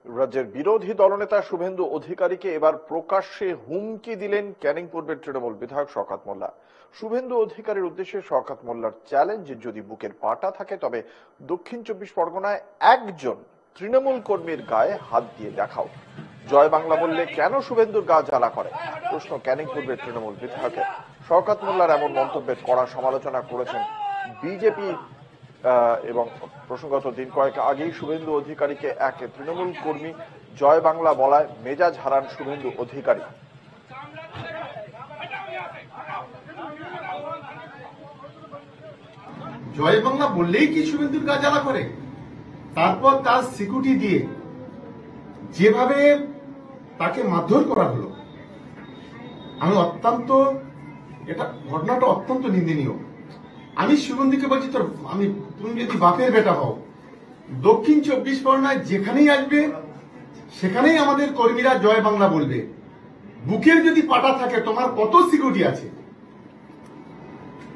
রাজ্যের বিরোধী দলনেতা শুভেন্দু অধিকারীকে এবার প্রকাশ্যে হুমকি দিলেন ক্যানিং পূর্বের তৃণমূল বিধায়ক শওকত মোল্লা। শুভেন্দু অধিকারীর উদ্দেশ্যে শওকত মোল্লার চ্যালেঞ্জ, যদি বুকের পাটা থাকে তবে দক্ষিণ 24 পরগনায় একজন তৃণমূল কর্মীর গায়ে হাত দিয়ে দেখাও। জয় বাংলা বললে কেন শুভেন্দুর গা জ্বালা করে, প্রশ্ন ক্যানিং পূর্বের তৃণমূল বিধায়কের। শওকত মোল্লার এমন মন্তব্যের কড়া সমালোচনা করেছেন বিজেপি এবং প্রসঙ্গত দিন কয়েক আগেই শুভেন্দু অধিকারীকে এক তৃণমূল কর্মী জয় বাংলা বলায় মেজাজ হারান শুভেন্দু অধিকারী। জয় বাংলা বললেই কি শুভেন্দুর গা জ্বালা করে? তারপর তার সিকিউরিটি দিয়ে যেভাবে তাকে মারধর করা হলো, আমি এটা ঘটনাটা অত্যন্ত নিন্দনীয়। আমি শুভেন্দুকে বলছি, তুমি যদি বাপের বেটা হও, দক্ষিণ 24 পরগনায় যেখানেই আসবে সেখানেই আমাদের কর্মীরা জয় বাংলা বলবে। বুকের যদি পাটা থাকে, তোমার কত সিকিউরিটি আছে?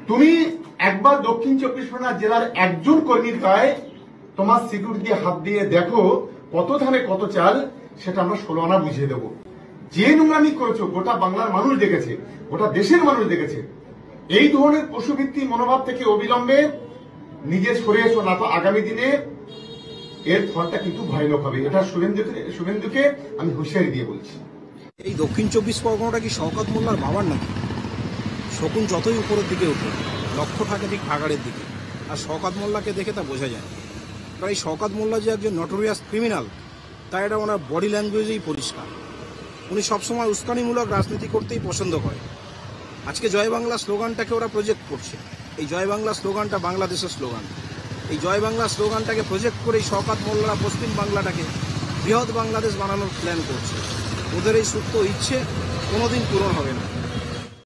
তুমি একবার দক্ষিণ 24 পরগনা জেলার একজন কর্মীর গায়ে তোমার সিকিউরিটি দিয়ে হাত দিয়ে দেখো, কত ধানে কত চাল, সেটা আমরা 16 আনা বুঝিয়ে দেবো। যে নোংরামি করেছো গোটা বাংলার মানুষ দেখেছে, গোটা দেশের মানুষ দেখেছে। এই ধরনের পশুভিত্তিক মনোভাব থেকে অবিলম্বে নিজে সরে এসো, না তো আগামী দিনে এর ফলটা কিন্তু ভয়ানক হবে। এটা শুভেন্দুকে আমি হুঁশিয়ারি দিয়ে বলছি। এই দক্ষিণ 24 পরগনাটা কি শওকত মোল্লার বাবার নাকি? শকুন যতই উপরের দিকে উঠে, লক্ষ্য থাকে ঠিক ভাগাড়ের দিকে। আর শওকত মোল্লাকে দেখে তা বোঝা যায়। কারণ এই শওকত মোল্লা যে একজন নটোরিয়াস ক্রিমিনাল, তা এটা ওনার বডি ল্যাঙ্গুয়েজেই পরিষ্কার। উনি সবসময় উস্কানিমূলক রাজনীতি করতেই পছন্দ করে। আজকে জয় বাংলা স্লোগানটাকে ওরা প্রজেক্ট করছে। এই জয় বাংলা স্লোগানটা বাংলাদেশের স্লোগান। এই জয় বাংলা স্লোগানটাকে প্রজেক্ট করেই শওকত মোল্লা পশ্চিম বাংলাটাকে বৃহৎ বাংলাদেশ বানানোর প্ল্যান করছে। ওদের এই সুপ্ত ইচ্ছে কোনোদিন পূরণ হবে না।